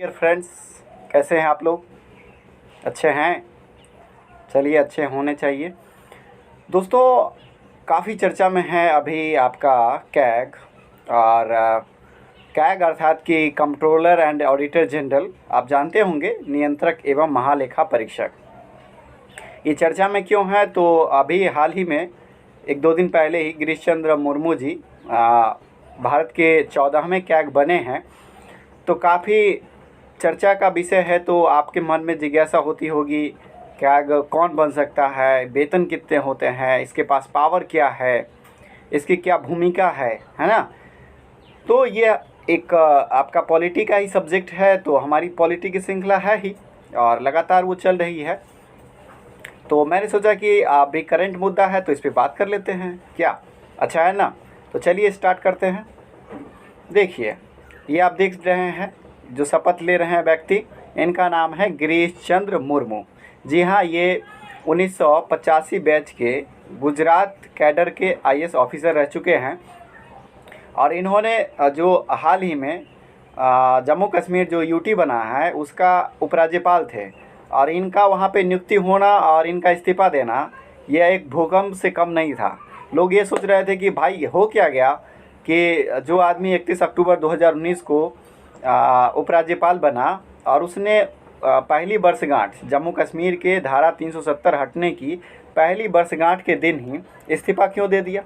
Dear friends, कैसे हैं आप लोग? अच्छे हैं? चलिए, अच्छे होने चाहिए। दोस्तों, काफ़ी चर्चा में है अभी आपका कैग। और कैग अर्थात कि कंट्रोलर एंड ऑडिटर जनरल, आप जानते होंगे, नियंत्रक एवं महालेखा परीक्षक। ये चर्चा में क्यों है? तो अभी हाल ही में 1-2 दिन पहले ही गिरीश चंद्र मुर्मू जी भारत के 14वें कैग बने हैं। तो काफ़ी चर्चा का विषय है। तो आपके मन में जिज्ञासा होती होगी, कैग कौन बन सकता है, वेतन कितने होते हैं, इसके पास पावर क्या है, इसकी क्या भूमिका है ना? तो ये एक आपका पॉलिटी का ही सब्जेक्ट है। तो हमारी पॉलिटी की श्रृंखला है ही और लगातार वो चल रही है। तो मैंने सोचा कि अभी करंट मुद्दा है तो इस पर बात कर लेते हैं, क्या अच्छा है ना? तो चलिए स्टार्ट करते हैं। देखिए, ये आप देख रहे हैं जो शपथ ले रहे हैं व्यक्ति, इनका नाम है गिरीश चंद्र मुर्मू। जी हाँ, ये 1985 बैच के गुजरात कैडर के आईएएस ऑफिसर रह चुके हैं। और इन्होंने जो हाल ही में जम्मू कश्मीर जो यूटी बना है उसका उपराज्यपाल थे। और इनका वहाँ पे नियुक्ति होना और इनका इस्तीफ़ा देना यह एक भूकंप से कम नहीं था। लोग ये सोच रहे थे कि भाई हो क्या गया कि जो आदमी 31 अक्टूबर 2019 को उपराज्यपाल बना और उसने पहली वर्षगांठ जम्मू कश्मीर के धारा 370 हटने की पहली वर्षगांठ के दिन ही इस्तीफ़ा क्यों दे दिया?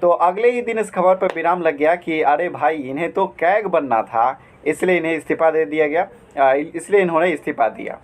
तो अगले ही दिन इस खबर पर विराम लग गया कि अरे भाई, इन्हें तो कैग बनना था, इसलिए इन्हें इस्तीफ़ा दे दिया गया, इसलिए इन्होंने इस्तीफ़ा दिया।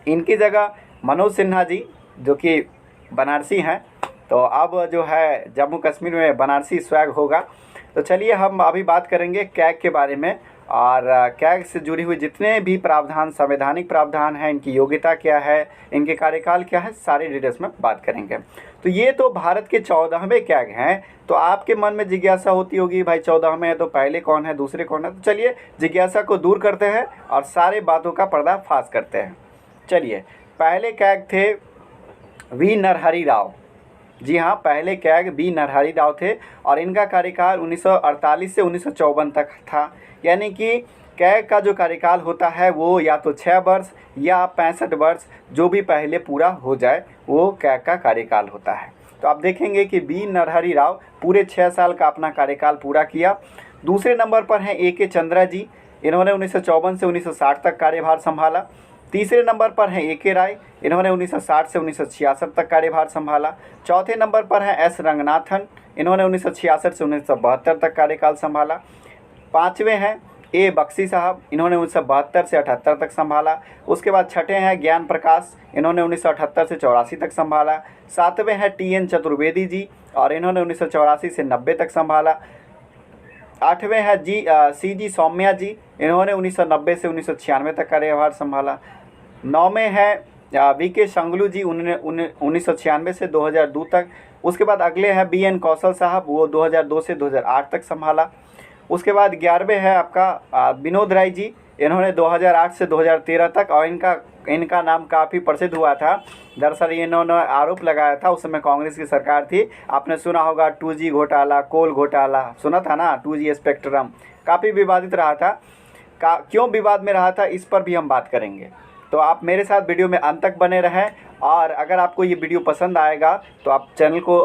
इनकी जगह मनोज सिन्हा जी, जो कि बनारसी हैं, तो अब जो है जम्मू कश्मीर में बनारसी स्वैग होगा। तो चलिए हम अभी बात करेंगे कैग के बारे में और कैग से जुड़ी हुई जितने भी प्रावधान, संवैधानिक प्रावधान हैं, इनकी योग्यता क्या है, इनके कार्यकाल क्या है, सारी डिटेल्स में बात करेंगे। तो ये तो भारत के 14वें कैग हैं। तो आपके मन में जिज्ञासा होती होगी, भाई 14वें है तो पहले कौन है, दूसरे कौन है? तो चलिए जिज्ञासा को दूर करते हैं और सारे बातों का पर्दाफाश करते हैं। चलिए, पहले कैग थे वी नरहरि राव। जी हाँ, पहले कैग बी नरहरि राव थे और इनका कार्यकाल 1948 से 1954 तक था। यानी कि कैग का जो कार्यकाल होता है वो या तो 6 वर्ष या 65 वर्ष, जो भी पहले पूरा हो जाए, वो कैग का कार्यकाल होता है। तो आप देखेंगे कि बी नरहरि राव पूरे 6 साल का अपना कार्यकाल पूरा किया। दूसरे नंबर पर हैं ए.के. चंद्रा जी, इन्होंने 1954 से 1960 तक कार्यभार संभाला। तीसरे नंबर पर हैं ए.के. राय, इन्होंने 1960 से 1966 तक कार्यभार संभाला। चौथे नंबर पर हैं एस. रंगनाथन, इन्होंने 1966 से 1972 तक कार्यकाल संभाला। पाँचवें हैं ए. बख्शी साहब, इन्होंने 1972 से 78 तक संभाला। उसके बाद छठे हैं ज्ञान प्रकाश, इन्होंने 1978 से 84 तक संभाला। सातवें हैं टी.एन. चतुर्वेदी जी और इन्होंने 1984 से 90 तक संभाला। आठवें हैं सी.जी. सौम्या जी, इन्होंने 1990 से 1996 तक कार्यभार संभाला। नौवें हैं वी.के. शंगलू जी, उन्होंने 1996 से 2002 तक। उसके बाद अगले हैं बी.एन. कौशल साहब, वो 2002 से 2008 तक संभाला। उसके बाद 11वें है आपका विनोद राय जी, इन्होंने 2008 से 2013 तक। और इनका नाम काफ़ी प्रसिद्ध हुआ था। दरअसल इन्होंने आरोप लगाया था, उस समय कांग्रेस की सरकार थी, आपने सुना होगा 2G घोटाला, कोल घोटाला, सुना था ना, 2G स्पेक्ट्रम, काफ़ी विवादित रहा था। क्यों विवाद में रहा था, इस पर भी हम बात करेंगे। तो आप मेरे साथ वीडियो में अंत तक बने रहें। और अगर आपको ये वीडियो पसंद आएगा तो आप चैनल को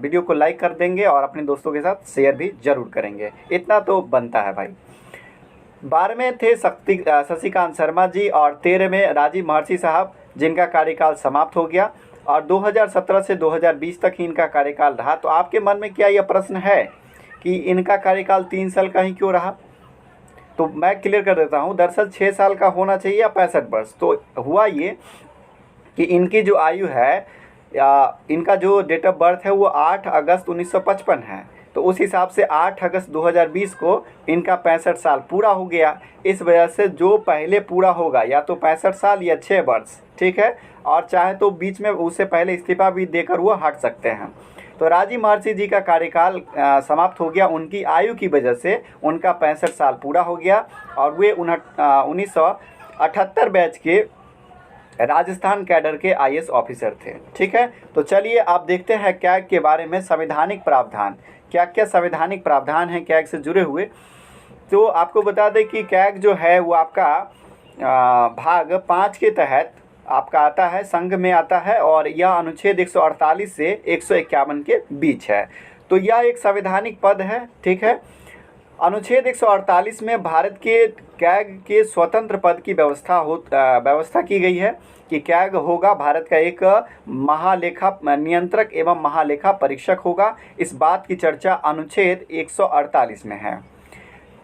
वीडियो को लाइक कर देंगे और अपने दोस्तों के साथ शेयर भी ज़रूर करेंगे, इतना तो बनता है भाई। 12वें थे शशिकांत शर्मा जी और 13वें राजीव महर्षि साहब, जिनका कार्यकाल समाप्त हो गया और 2017 से 2020 तक ही इनका कार्यकाल रहा। तो आपके मन में क्या यह प्रश्न है कि इनका कार्यकाल 3 साल का ही क्यों रहा? तो मैं क्लियर कर देता हूँ। दरअसल 6 साल का होना चाहिए या 65 वर्ष। तो हुआ ये कि इनकी जो आयु है या इनका जो डेट ऑफ बर्थ है वो 8 अगस्त 1955 है। तो उस हिसाब से 8 अगस्त 2020 को इनका 65 साल पूरा हो गया। इस वजह से जो पहले पूरा होगा या तो 65 साल या 6 वर्ष, ठीक है, और चाहे तो बीच में उससे पहले इस्तीफा भी देकर वो हट सकते हैं। तो राजीव महर्षि जी का कार्यकाल समाप्त हो गया, उनकी आयु की वजह से उनका 65 साल पूरा हो गया और वे 1978 बैच के राजस्थान कैडर के आईएएस ऑफिसर थे, ठीक है। तो चलिए आप देखते हैं कैग के बारे में संवैधानिक प्रावधान, क्या क्या संवैधानिक प्रावधान हैं कैग से जुड़े हुए। तो आपको बता दें कि कैग जो है वो आपका भाग 5 के तहत आपका आता है, संघ में आता है, और यह अनुच्छेद 148 से 151 के बीच है। तो यह एक संवैधानिक पद है, ठीक है। अनुच्छेद 148 में भारत के कैग के स्वतंत्र पद की व्यवस्था की गई है कि कैग होगा भारत का एक महालेखा नियंत्रक एवं महालेखा परीक्षक होगा। इस बात की चर्चा अनुच्छेद 148 में है।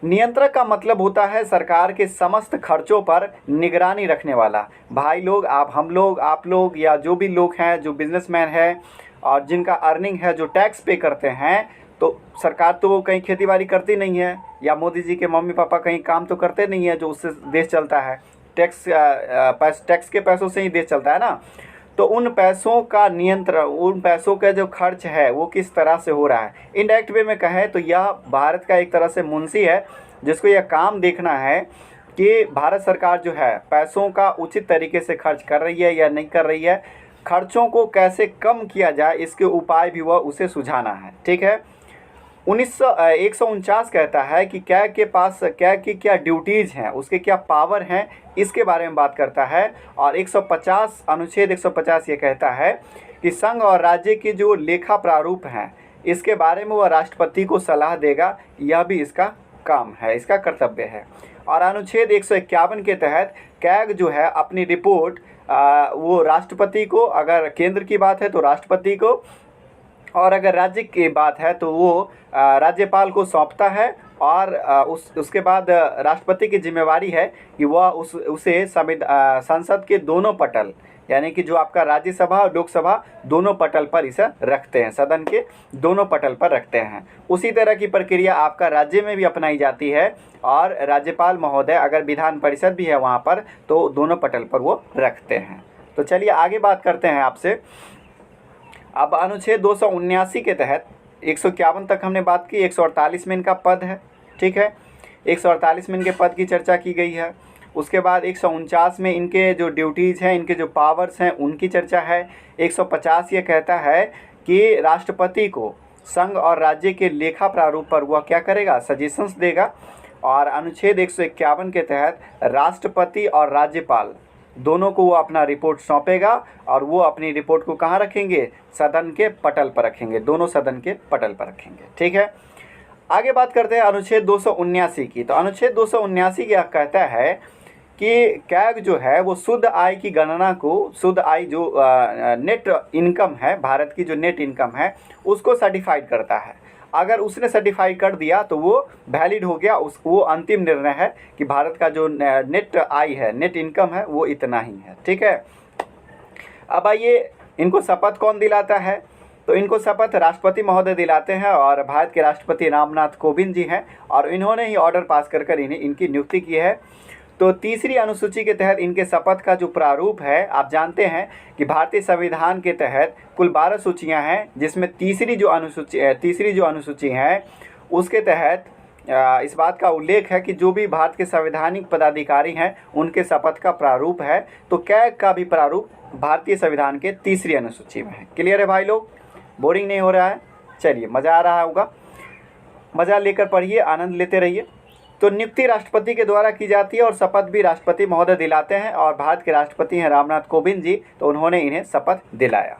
नियंत्रक का मतलब होता है सरकार के समस्त खर्चों पर निगरानी रखने वाला। भाई लोग, हम लोग, आप लोग या जो भी लोग हैं, जो बिजनेसमैन है और जिनका अर्निंग है, जो टैक्स पे करते हैं, तो सरकार तो कहीं खेतीबाड़ी करती नहीं है, या मोदी जी के मम्मी पापा कहीं काम तो करते नहीं है जो उससे देश चलता है। टैक्स के पैसों से ही देश चलता है ना। तो उन पैसों का नियंत्रण, उन पैसों का जो खर्च है वो किस तरह से हो रहा है, इनडायरेक्ट वे में कहें तो यह भारत का एक तरह से मुंशी है, जिसको यह काम देखना है कि भारत सरकार जो है पैसों का उचित तरीके से खर्च कर रही है या नहीं कर रही है, खर्चों को कैसे कम किया जाए इसके उपाय भी वह उसे सुझाना है, ठीक है। 149 कहता है कि कैग के पास कैग की क्या ड्यूटीज़ हैं, उसके क्या पावर हैं, इसके बारे में बात करता है। और 150 अनुच्छेद 150 ये कहता है कि संघ और राज्य की जो लेखा प्रारूप हैं इसके बारे में वह राष्ट्रपति को सलाह देगा, यह भी इसका काम है, इसका कर्तव्य है। और अनुच्छेद 151 के तहत कैग जो है अपनी रिपोर्ट वो राष्ट्रपति को, अगर केंद्र की बात है तो राष्ट्रपति को, और अगर राज्य की बात है तो वो राज्यपाल को सौंपता है। और उसके बाद राष्ट्रपति की जिम्मेवारी है कि वह उसे संसद के दोनों पटल, यानी कि जो आपका राज्यसभा और लोकसभा दोनों पटल पर इसे रखते हैं, सदन के दोनों पटल पर रखते हैं। उसी तरह की प्रक्रिया आपका राज्य में भी अपनाई जाती है, और राज्यपाल महोदय अगर विधान परिषद भी है वहाँ पर तो दोनों पटल पर वो रखते हैं। तो चलिए आगे बात करते हैं आपसे। अब अनुच्छेद 279 के तहत 151 तक हमने बात की, 148 में इनका पद है, ठीक है। 148 में इनके पद की चर्चा की गई है। उसके बाद 149 में इनके जो ड्यूटीज़ हैं, इनके जो पावर्स हैं उनकी चर्चा है। 150 ये कहता है कि राष्ट्रपति को संघ और राज्य के लेखा प्रारूप पर वह क्या करेगा, सजेशंस देगा। और अनुच्छेद 151 के तहत राष्ट्रपति और राज्यपाल दोनों को वो अपना रिपोर्ट सौंपेगा, और वो अपनी रिपोर्ट को कहाँ रखेंगे, सदन के पटल पर रखेंगे, दोनों सदन के पटल पर रखेंगे, ठीक है। आगे बात करते हैं अनुच्छेद 279 की। तो अनुच्छेद 279 क्या कहता है कि कैग जो है वो शुद्ध आय की गणना को, शुद्ध आय जो नेट इनकम है, भारत की जो नेट इनकम है उसको सर्टिफाइड करता है। अगर उसने सर्टिफाइड कर दिया तो वो वैलिड हो गया, वो अंतिम निर्णय है कि भारत का जो नेट आय है, नेट इनकम है, वो इतना ही है, ठीक है। अब आइए, इनको शपथ कौन दिलाता है? तो इनको शपथ राष्ट्रपति महोदय दिलाते हैं, और भारत के राष्ट्रपति रामनाथ कोविंद जी हैं, और इन्होंने ही ऑर्डर पास कर इनकी नियुक्ति की है। तो तीसरी अनुसूची के तहत इनके शपथ का जो प्रारूप है, आप जानते हैं कि भारतीय संविधान के तहत कुल 12 सूचियां हैं, जिसमें तीसरी जो अनुसूची है उसके तहत इस बात का उल्लेख है कि जो भी भारत के संवैधानिक पदाधिकारी हैं उनके शपथ का प्रारूप है। तो कैग का भी प्रारूप भारतीय संविधान के तीसरी अनुसूची में है। क्लियर है भाई लोग? बोरिंग नहीं हो रहा है? चलिए, मज़ा आ रहा होगा, मज़ा लेकर पढ़िए, आनंद लेते रहिए। तो नियुक्ति राष्ट्रपति के द्वारा की जाती है, और शपथ भी राष्ट्रपति महोदय दिलाते हैं, और भारत के राष्ट्रपति हैं रामनाथ कोविंद जी, तो उन्होंने इन्हें शपथ दिलाया।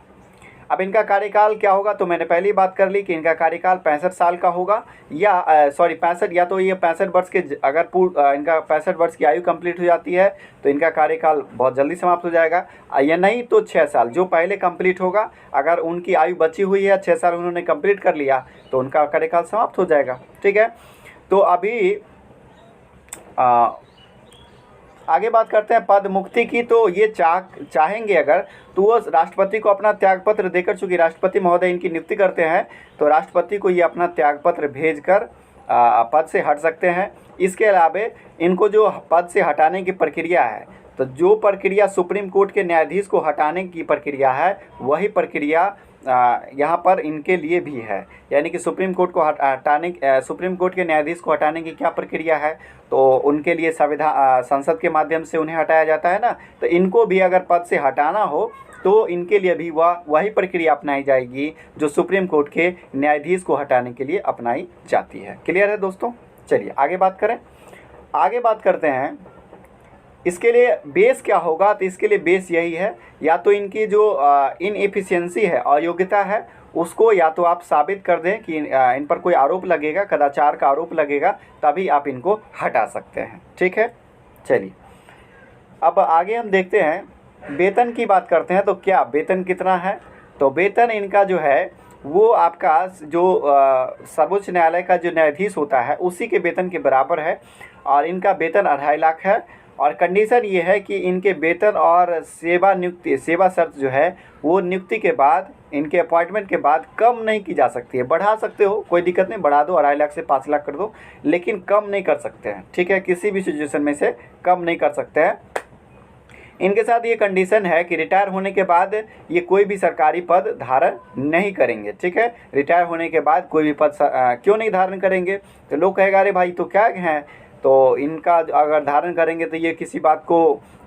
अब इनका कार्यकाल क्या होगा? तो मैंने पहले ही बात कर ली कि इनका कार्यकाल 65 साल का होगा, या 65, या तो ये 65 वर्ष के, अगर इनका 65 वर्ष की आयु कंप्लीट हो जाती है तो इनका कार्यकाल बहुत जल्दी समाप्त हो जाएगा, या नहीं तो 6 साल जो पहले कंप्लीट होगा। अगर उनकी आयु बची हुई है, 6 साल उन्होंने कंप्लीट कर लिया तो उनका कार्यकाल समाप्त हो जाएगा, ठीक है। तो अभी आगे बात करते हैं पद मुक्ति की। तो ये चाहेंगे अगर तो वो राष्ट्रपति को अपना त्यागपत्र देकर, चूँकि राष्ट्रपति महोदय इनकी नियुक्ति करते हैं, तो राष्ट्रपति को ये अपना त्यागपत्र भेजकर पद से हट सकते हैं। इसके अलावा इनको जो पद से हटाने की प्रक्रिया है, तो जो प्रक्रिया सुप्रीम कोर्ट के न्यायाधीश को हटाने की प्रक्रिया है, वही प्रक्रिया यहाँ पर इनके लिए भी है। यानी कि सुप्रीम कोर्ट के न्यायाधीश को हटाने की क्या प्रक्रिया है, तो उनके लिए संसद के माध्यम से उन्हें हटाया जाता है ना। तो इनको भी अगर पद से हटाना हो तो इनके लिए भी वही प्रक्रिया अपनाई जाएगी जो सुप्रीम कोर्ट के न्यायाधीश को हटाने के लिए अपनाई जाती है। क्लियर है दोस्तों? चलिए आगे बात करें। आगे बात करते हैं इसके लिए बेस क्या होगा। तो इसके लिए बेस यही है, या तो इनकी जो इनएफिशिएंसी है, अयोग्यता है, उसको या तो आप साबित कर दें कि इन पर कोई आरोप लगेगा, कदाचार का आरोप लगेगा, तभी आप इनको हटा सकते हैं। ठीक है, चलिए अब आगे हम देखते हैं, वेतन की बात करते हैं। तो क्या वेतन कितना है? तो वेतन इनका जो है वो आपका जो सर्वोच्च न्यायालय का जो न्यायाधीश होता है उसी के वेतन के बराबर है, और इनका वेतन 2.5 लाख है। और कंडीशन ये है कि इनके वेतन और सेवा शर्त जो है वो नियुक्ति के बाद, इनके अपॉइंटमेंट के बाद कम नहीं की जा सकती है। बढ़ा सकते हो, कोई दिक्कत नहीं, बढ़ा दो, 2.5 लाख से 5 लाख कर दो, लेकिन कम नहीं कर सकते हैं। ठीक है, किसी भी सिचुएशन में से कम नहीं कर सकते हैं। इनके साथ ये कंडीशन है कि रिटायर होने के बाद ये कोई भी सरकारी पद धारण नहीं करेंगे। ठीक है, रिटायर होने के बाद कोई भी पद क्यों नहीं धारण करेंगे? तो लोग कहेगा अरे भाई तो क्या हैं, तो इनका अगर धारण करेंगे तो ये किसी बात को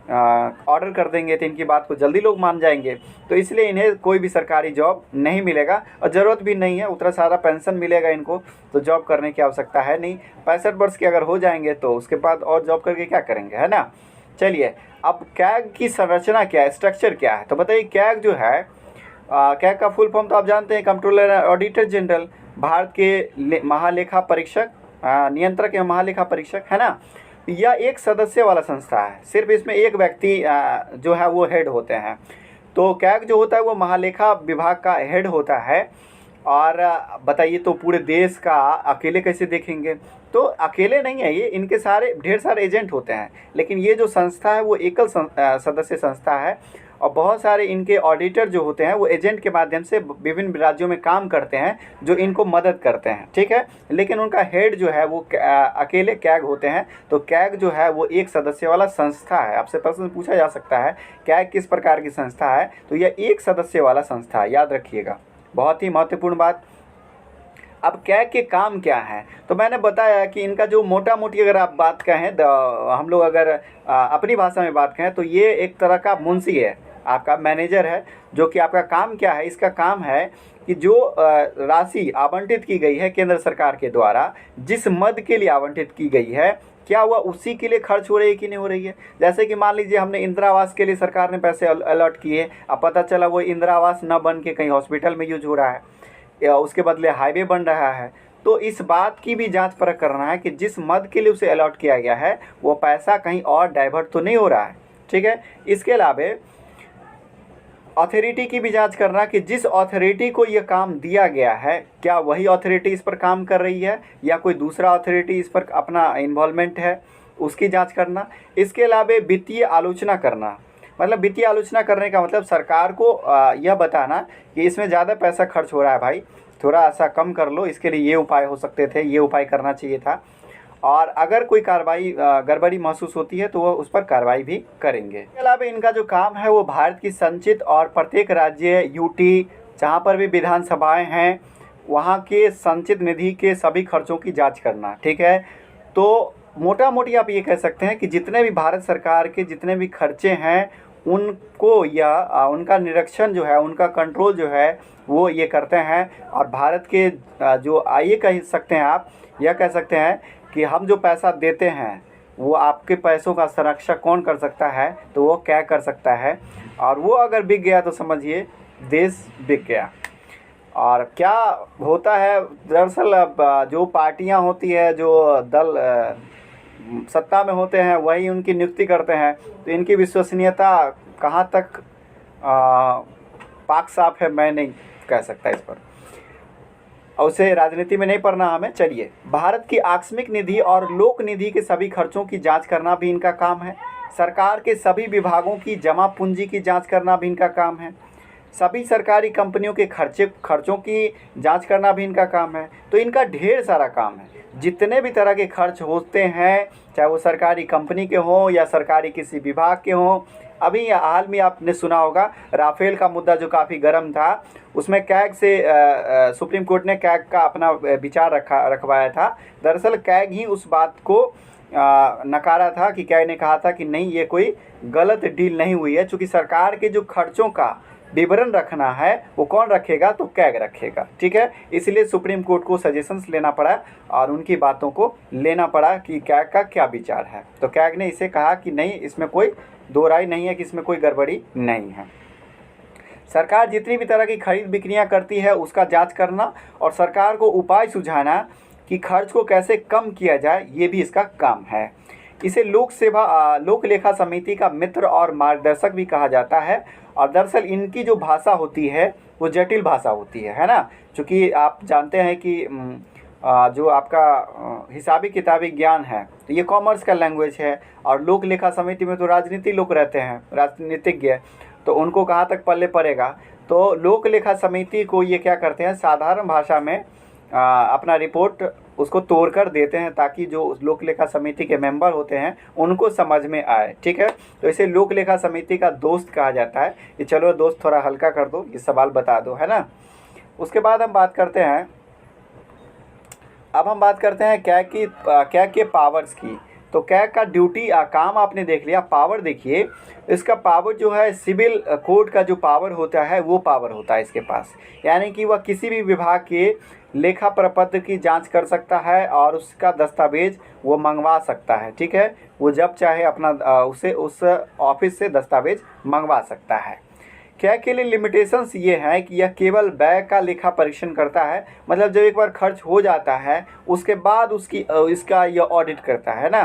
ऑर्डर कर देंगे, तो इनकी बात को जल्दी लोग मान जाएंगे। तो इसलिए इन्हें कोई भी सरकारी जॉब नहीं मिलेगा, और ज़रूरत भी नहीं है। उतना सारा पेंशन मिलेगा इनको, तो जॉब करने की आवश्यकता है नहीं। 65 वर्ष के अगर हो जाएंगे तो उसके बाद और जॉब करके क्या करेंगे, है ना। चलिए अब कैग की संरचना क्या है, स्ट्रक्चर क्या है? तो बताइए, कैग जो है, कैग का फुल फॉर्म तो आप जानते हैं, कंट्रोलर ऑडिटर जनरल, भारत के महालेखा परीक्षक, नियंत्रक या महालेखा परीक्षक, है ना। यह एक सदस्य वाला संस्था है, सिर्फ इसमें एक व्यक्ति जो है वो हेड होते हैं। तो कैग जो होता है वो महालेखा विभाग का हेड होता है। और बताइए, तो पूरे देश का अकेले कैसे देखेंगे? तो अकेले नहीं है ये, इनके सारे ढेर सारे एजेंट होते हैं, लेकिन ये जो संस्था है वो एकल सदस्य संस्था है। और बहुत सारे इनके ऑडिटर जो होते हैं वो एजेंट के माध्यम से विभिन्न राज्यों में काम करते हैं, जो इनको मदद करते हैं। ठीक है, लेकिन उनका हेड जो है वो अकेले कैग होते हैं। तो कैग जो है वो एक सदस्य वाला संस्था है। आपसे प्रश्न पूछा जा सकता है कैग किस प्रकार की संस्था है? तो यह एक सदस्य वाला संस्था है, याद रखिएगा, बहुत ही महत्वपूर्ण बात। अब कैग के काम क्या हैं? तो मैंने बताया कि इनका जो मोटा मोटी अगर आप बात कहें, हम लोग अगर अपनी भाषा में बात कहें, तो ये एक तरह का मुंशी है, आपका मैनेजर है, जो कि आपका काम क्या है? इसका काम है कि जो राशि आवंटित की गई है केंद्र सरकार के द्वारा, जिस मद के लिए आवंटित की गई है, क्या हुआ उसी के लिए खर्च हो रही है कि नहीं हो रही है। जैसे कि मान लीजिए हमने इंदिरा आवास के लिए सरकार ने पैसे अलॉट किए, अब पता चला वो इंदिरा आवास न बन के कहीं हॉस्पिटल में यूज हो रहा है, या उसके बदले हाईवे बन रहा है। तो इस बात की भी जांच परख करना है कि जिस मद के लिए उसे अलॉट किया गया है वो पैसा कहीं और डाइवर्ट तो नहीं हो रहा है। ठीक है, इसके अलावा अथॉरिटी की भी जांच करना कि जिस अथॉरिटी को ये काम दिया गया है, क्या वही अथॉरिटी इस पर काम कर रही है या कोई दूसरा अथॉरिटी इस पर अपना इन्वॉल्वमेंट है, उसकी जांच करना। इसके अलावा वित्तीय आलोचना करना, मतलब वित्तीय आलोचना करने का मतलब सरकार को यह बताना कि इसमें ज़्यादा पैसा खर्च हो रहा है भाई, थोड़ा ऐसा कम कर लो, इसके लिए ये उपाय हो सकते थे, ये उपाय करना चाहिए था। और अगर कोई कार्रवाई गड़बड़ी महसूस होती है तो वो उस पर कार्रवाई भी करेंगे। इसके अलावा इनका जो काम है वो भारत की संचित और प्रत्येक राज्य यूटी जहाँ पर भी विधानसभाएं हैं वहाँ के संचित निधि के सभी खर्चों की जांच करना। ठीक है, तो मोटा मोटी आप ये कह सकते हैं कि जितने भी भारत सरकार के जितने भी खर्चे हैं उनको या उनका निरीक्षण जो है, उनका कंट्रोल जो है वो ये करते हैं। और भारत के जो ये कह सकते हैं, आप यह कह सकते हैं कि हम जो पैसा देते हैं वो आपके पैसों का संरक्षण कौन कर सकता है? तो वो क्या कर सकता है। और वो अगर बिक गया तो समझिए देश बिक गया। और क्या होता है दरअसल, जो पार्टियां होती है, जो दल सत्ता में होते हैं, वही उनकी नियुक्ति करते हैं। तो इनकी विश्वसनीयता कहाँ तक पाक साफ है मैं नहीं कह सकता इस पर, और उसे राजनीति में नहीं पढ़ना हमें। चलिए, भारत की आकस्मिक निधि और लोक निधि के सभी खर्चों की जांच करना भी इनका काम है। सरकार के सभी विभागों की जमा पूंजी की जांच करना भी इनका काम है। सभी सरकारी कंपनियों के खर्चों की जांच करना भी इनका काम है। तो इनका ढेर सारा काम है। जितने भी तरह के खर्च होते हैं, चाहे वो सरकारी कंपनी के हों या सरकारी किसी विभाग के हों। अभी हाल में आपने सुना होगा राफेल का मुद्दा जो काफ़ी गर्म था, उसमें कैग से सुप्रीम कोर्ट ने कैग का अपना विचार रखवाया था। दरअसल कैग ही उस बात को नकारा था कि कैग ने कहा था कि नहीं, ये कोई गलत डील नहीं हुई है, चूँकि सरकार के जो खर्चों का विवरण रखना है वो कौन रखेगा, तो कैग रखेगा। ठीक है, इसलिए सुप्रीम कोर्ट को सजेशंस लेना पड़ा और उनकी बातों को लेना पड़ा कि कैग का क्या विचार है। तो कैग ने इसे कहा कि नहीं, इसमें कोई दो राय नहीं है कि इसमें कोई गड़बड़ी नहीं है। सरकार जितनी भी तरह की खरीद बिक्रियां करती है उसका जांच करना और सरकार को उपाय सुझाना कि खर्च को कैसे कम किया जाए, ये भी इसका काम है। इसे लोक लेखा समिति का मित्र और मार्गदर्शक भी कहा जाता है। और दरअसल इनकी जो भाषा होती है वो जटिल भाषा होती है ना, क्योंकि आप जानते हैं कि जो आपका हिसाबी किताबी ज्ञान है तो ये कॉमर्स का लैंग्वेज है, और लोक लेखा समिति में तो राजनीति लोग रहते हैं, राजनीतिज्ञ, तो उनको कहाँ तक पल्ले पड़ेगा। तो लोक लेखा समिति को ये क्या करते हैं, साधारण भाषा में अपना रिपोर्ट उसको तोड़कर देते हैं ताकि जो लोक लेखा समिति के मेंबर होते हैं उनको समझ में आए। ठीक है, तो इसे लोक लेखा समिति का दोस्त कहा जाता है कि चलो दोस्त थोड़ा हल्का कर दो, ये सवाल बता दो, है ना। उसके बाद हम बात करते हैं, अब हम बात करते हैं कैग के पावर्स की। तो कैग का ड्यूटी काम आपने देख लिया, पावर देखिए, इसका पावर जो है सिविल कोड का जो पावर होता है वो पावर होता है इसके पास, यानी कि वह किसी भी विभाग के लेखा प्रपत्र की जांच कर सकता है और उसका दस्तावेज वो मंगवा सकता है। ठीक है, वो जब चाहे अपना उसे उस ऑफिस से दस्तावेज मंगवा सकता है। कैग के लिए लिमिटेशंस ये हैं कि यह केवल व्यय का लेखा परीक्षण करता है, मतलब जब एक बार खर्च हो जाता है उसके बाद इसका यह ऑडिट करता है ना।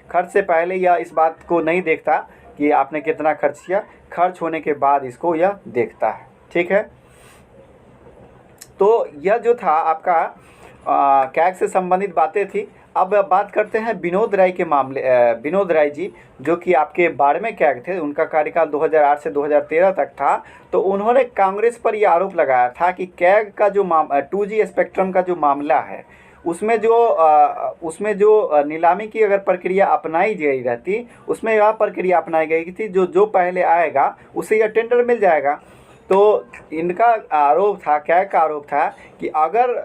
खर्च से पहले यह इस बात को नहीं देखता कि आपने कितना खर्च किया, खर्च होने के बाद इसको यह देखता है। ठीक है, तो यह जो था आपका कैग से संबंधित बातें थी। अब बात करते हैं विनोद राय के मामले। विनोद राय जी जो कि आपके 12वें कैग थे, उनका कार्यकाल 2008 से 2013 तक था। तो उन्होंने कांग्रेस पर यह आरोप लगाया था कि कैग का जो 2G स्पेक्ट्रम का जो मामला है उसमें जो नीलामी की अगर प्रक्रिया अपनाई गई रहती, उसमें यह प्रक्रिया अपनाई गई थी जो पहले आएगा उसे यह टेंडर मिल जाएगा। तो इनका आरोप था, कैग का आरोप था कि अगर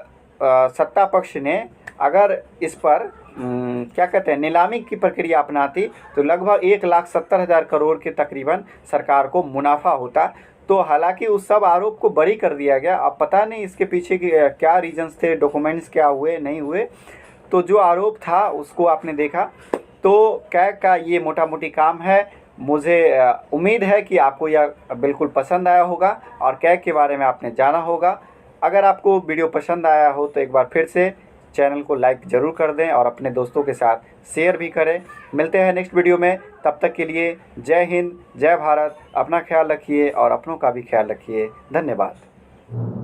सत्ता पक्ष ने अगर इस पर क्या कहते हैं नीलामी की प्रक्रिया अपनाती तो लगभग 1,70,000 करोड़ के तकरीबन सरकार को मुनाफा होता। तो हालांकि उस सब आरोप को बरी कर दिया गया। अब पता नहीं इसके पीछे क्या रीजंस थे, डॉक्यूमेंट्स क्या हुए नहीं हुए। तो जो आरोप था उसको आपने देखा। तो कैग का ये मोटा मोटी काम है। मुझे उम्मीद है कि आपको यह बिल्कुल पसंद आया होगा और कैग के बारे में आपने जाना होगा। अगर आपको वीडियो पसंद आया हो तो एक बार फिर से चैनल को लाइक ज़रूर कर दें और अपने दोस्तों के साथ शेयर भी करें। मिलते हैं नेक्स्ट वीडियो में, तब तक के लिए जय हिंद, जय भारत। अपना ख्याल रखिए और अपनों का भी ख्याल रखिए। धन्यवाद।